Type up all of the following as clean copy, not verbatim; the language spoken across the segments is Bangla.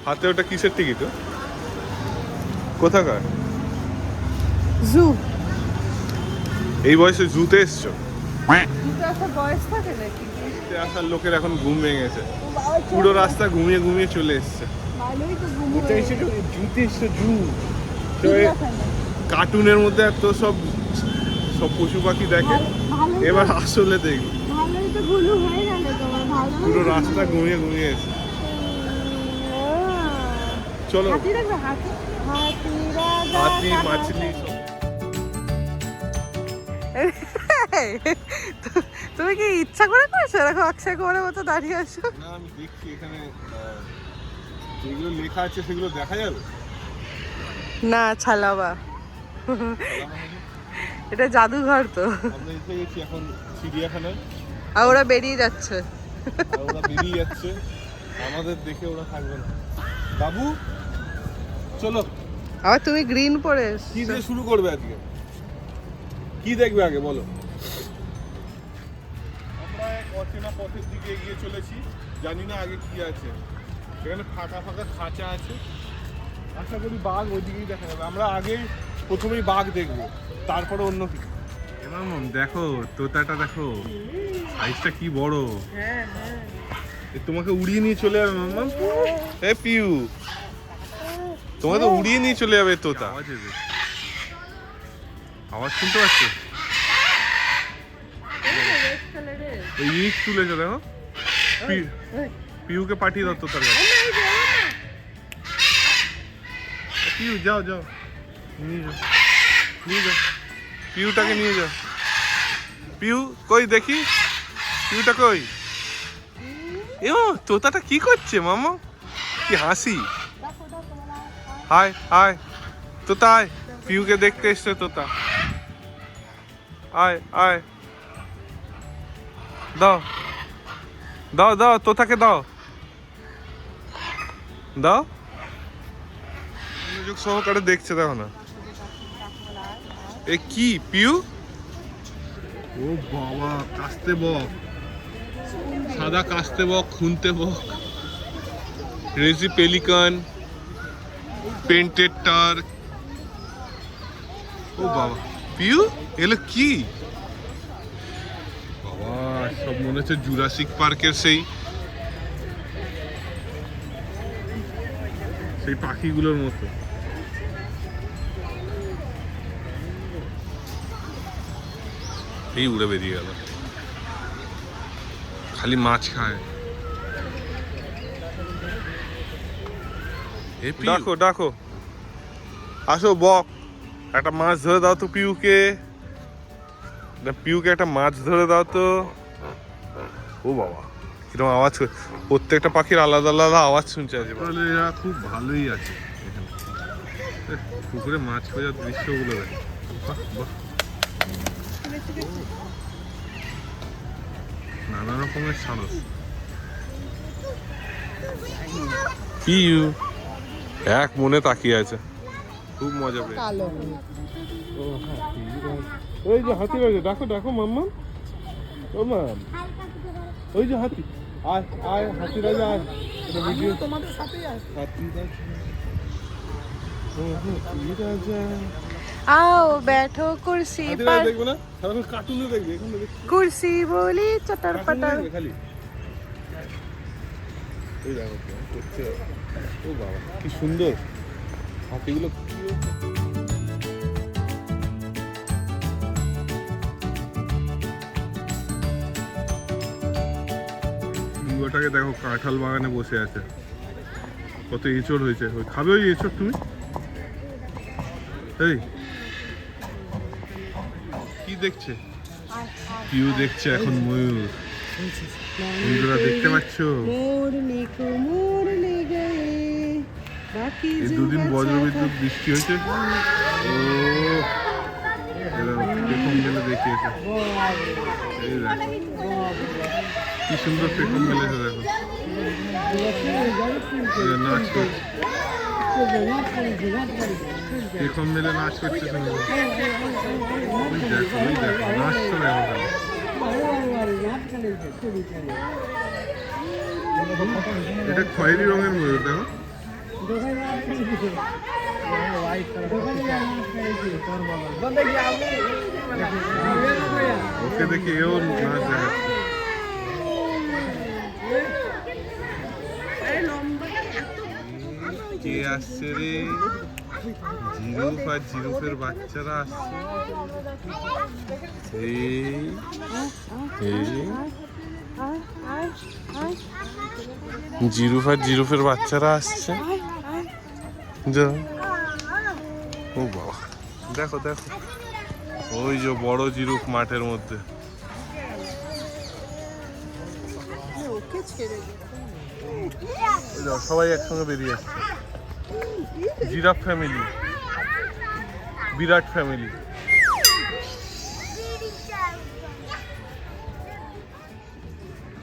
হাতে ওটা কিসের টিকিট? কোথাকার? জু। এই বয়সে জুতে এসছো? জুতে আসার বয়স থাকে নাকি? জুতে আসার লোকের এখন ঘুম ভেঙে গেছে, পুরো রাস্তা ঘুমিয়ে ঘুমিয়ে চলে এসছে। ভালোই তো ঘুম জুতে এসেছো, জুতে এসছো, জু। কার্টুনের মধ্যে এত সব সব পশু পাখি দেখে, এবার আসলে দেখি ভালোই তো ঘুলু হয়ে গেল তোমার, ভালো। পুরো রাস্তা ঘুমিয়ে ঘুমিয়ে এসছে। চলো, হাতি দেখবে, হাতি, হাতি মাছলি সব। তুমি কি ইচ্ছা করে করেছো এরকম অক্ষয় কুমারের মতো দাঁড়িয়ে আছো? না, আমি দেখছি এখানে যেগুলো লেখা আছে সেগুলো দেখা যাবে না, ছালাবা। এটা জাদুঘর তো। আমরা এসে গেছি এখন চিড়িয়াখানায়, আর ওরা বেরিয়ে যাচ্ছে। আর ওরা বেরিয়ে যাচ্ছে, আমাদের দেখে ওরা থাকবে না। বাবু চলো। আবার তুমি গ্রিন পরে কি দিয়ে শুরু করবে আজকে? কি দেখবে আগে বলো? আমরা এক অচেনা পথের দিকে এগিয়ে চলেছি, জানি না আগে কি আছে। এখানে ফাঁকা ফাঁকা খাঁচা আছে, আশা করি বাঘ ওই দিকেই দেখা যাবে। আমরা আগে প্রথমেই বাঘ দেখবো, তারপরে অন্য কিছু। মামুন দেখো, তোতাটা দেখো, সাইজটা কি বড়। হ্যাঁ হ্যাঁ, তোমাকে উড়িয়ে নিয়ে চলে যাবে মাম্মা। এ পিউ, তোমাকে তো উড়িয়ে নিয়ে চলে যাবে তোতা। আওয়াজ শুনতে পাচ্ছ? ওই ইট তুলেছে দেখো, পিউকে পাঠিয়ে দাও তোতার কাছে। পিউ যাও যাও, নিয়ে যাও, নিয়ে যাও, পিউটাকে নিয়ে যাও। পিউ কই দেখি, পিউটা কই? এ তোতাটা কি করছে মামা, কি হাসি। হায় হায় তোতা, আয়, পিউকে দেখতে এসছে তোতা। আয় আয়, দাও দাও দাও, তোতাকে দাও দাও। মনোযোগ সহকারে দেখছে, দেখো না। এ কি পিউ? ও বাবা, কাস্তে বক, সাদা কাস্তে বক, খুনতে বক, রেজি পেলিকান, পেন্টেড টার্ক। ও বাবা, পিউ এলো কি বাবা, সব মনে হচ্ছে জুরাসিক পার্কের সেই পাখিগুলোর মতো। এই উড়ে বেরিয়ে গেল, খালি মাছ খায়। ডাকো ডাকো, আসো বক, একটা মাছ ধরে দাও তো পিউকে, পিউকে একটা মাছ ধরে দাও তো। ও বাবা, কিরকম আওয়াজ, প্রত্যেকটা পাখির আলাদা আলাদা আওয়াজ শুনছে আজ। তাহলে এরা খুব ভালোই আছে এখানে, পুকুরে মাছ খোঁজার দৃশ্যগুলো দেখে। নানা রকমের সারস। পিউ এক মনে তাকিয়ে আছে, খুব মজা পেয়ে। ওই যে হাতি রয়েছে, দেখো দেখো মাম্মা, ও মাম, ওই যে হাতি, আয় আয়, হাতি রাজা আয়, এটা ভিডিও তোমাদের সাথেই আছে। হাতি রাজা, রাজা आओ बैठो कुर्सी पर। দেখবো না, সারাক্ষণ কার্টুনে দেখবে, এখন कुर्सी बोली चटर पटर। খালি এই দেখো করছে। ও বাবা কি সুন্দর হাতিগুলো। ওটাকে দেখো, কাঁঠাল বাগানে বসে আছে, কত এঁচড় হয়েছে। ওই খাবে ওই এঁচড় তুমি? এই কি দেখছে? পিউ দেখছে এখন ময়ূর। বন্ধুরা দেখতে পাচ্ছ, এই দুদিন বজ্রবিদ্যুৎ বৃষ্টি হয়েছে। ও পেখম মেলে দেখিয়েছে, এই দেখো কি সুন্দর পেখম মেলেছে, দেখো নাচ করছে, পেখম মেলে নাচ করছে সুন্দর। ওই দেখো ওই দেখো নাচছে, দেখো এটা খয়েরি রঙের ময়ূর, দেখো ওকে দেখে এও নাচ দেখাচ্ছে। কে আসছে রে? জিরুফ আর জিরুফের বাচ্চারা আসছে। এই জিরুফ আর জিরুফের বাচ্চারা আসছে। যা, ও বাবা, দেখো দেখো, ওই যে বড় জিরুফ মাঠের মধ্যে। এই দেখো, সবাই একসঙ্গে বেরিয়ে আসছে। জিরাফ ফ্যামিলি, বিরাট ফ্যামিলি।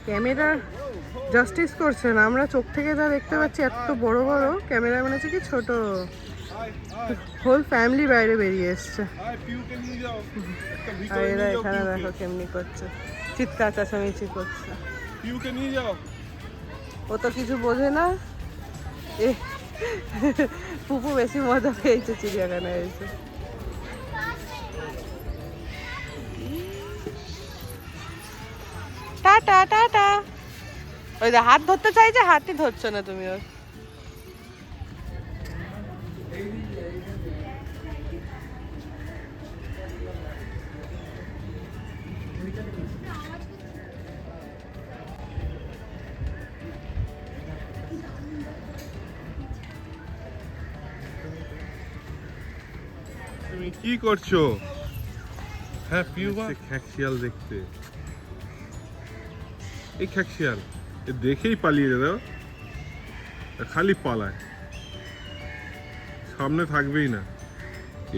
ক্যামেরা জাস্টিস করছে না, আমরা চোখ থেকে যা দেখতে পাচ্ছি এত বড় বড়, ক্যামেরা মনে হচ্ছে কি ছোট। হোল ফ্যামিলি বাইরে বেরিয়ে এসছে। আর এরা এখানে দেখো কেমনি করছে, চিৎকার চেঁচামেচি করছে। পিউকে নিয়ে যাও। ও তো কিছু বোঝে না। পুপু বেশি মজা পেয়েছে চিড়িয়াখানায় এসে। Tata tata. ওই যে হাত ধরতে চাইছে, হাতই ধরছো না তুমি ওর। তুমি কি করছো? হ্যাঁ পিউ, খ্যাকশিয়াল দেখতে। এই খ্যাকশিয়াল দেখেই পালিয়ে যাবে, খালি পালায়, সামনে থাকবেই না।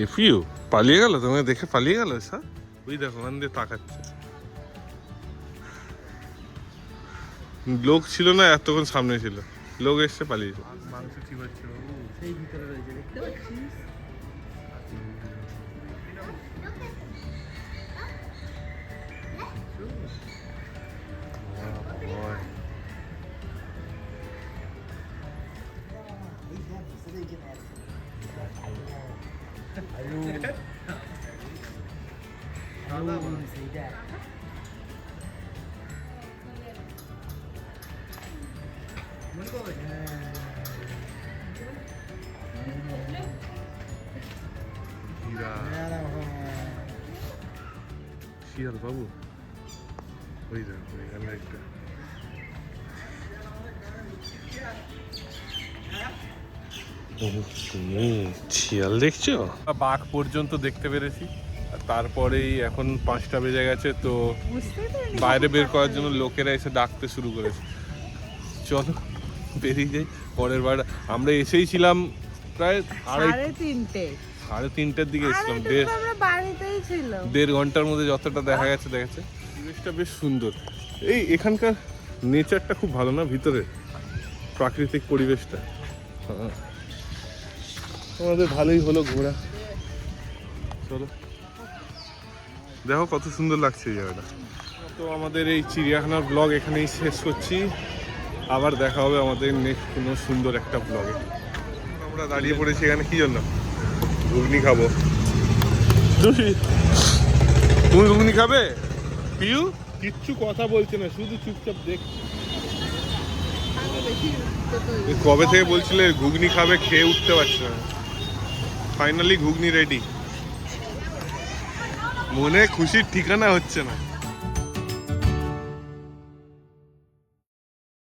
এ পিউ পালিয়ে গেল, তোমাকে দেখে পালিয়ে গেল। স্যার ওই দেখো ওখান দিয়ে তাকাচ্ছে। লোক ছিল না, এতক্ষণ সামনে ছিল, লোক এসছে পালিয়েছে। মাংস চিবাচ্ছে সেই ভিতরে রয়েছে, দেখতে পাচ্ছিস? শিয়াল বাবু, ওই দেখো এখানে একটা। শিয়াল দেখছো? বাঘ পর্যন্ত দেখতে পেরেছি, তারপরেই এখন 5টা বেজে গেছে, তো বাইরে বের করার জন্য লোকেরা এসে ডাকতে শুরু করেছে। চলো বেরিয়ে যাই। পরের বার আমরা এসেই ছিলাম প্রায় 3:30-3:30 দিকে এসেছিলাম। 1.5 ঘন্টার মধ্যে যতটা দেখা গেছে দেখেছে। পরিবেশটা বেশ সুন্দর। এই এখানকার নেচারটা খুব ভালো না, ভিতরে প্রাকৃতিক পরিবেশটা। আমাদের ভালোই হলো ঘোরা। চলো দেখো কত সুন্দর লাগছে এই জায়গাটা। তো আমাদের এই চিড়িয়াখানার ব্লগ এখানেই শেষ করছি। আবার দেখা হবে আমাদের নেক্সট কোনো সুন্দর একটা ব্লগে। আমরা দাঁড়িয়ে পড়েছি এখানে কি জন্য? ঘুগনি খাবো। তুমি ঘুগনি খাবে? পিউ কিচ্ছু কথা বলছে না, শুধু চুপচাপ দেখছে। কবে থেকে বলছিলে ঘুগনি খাবে, খেয়ে উঠতে পারছে না। ফাইনালি ঘুগনি রেডি। মনে খুশির ঠিকানা হচ্ছে না।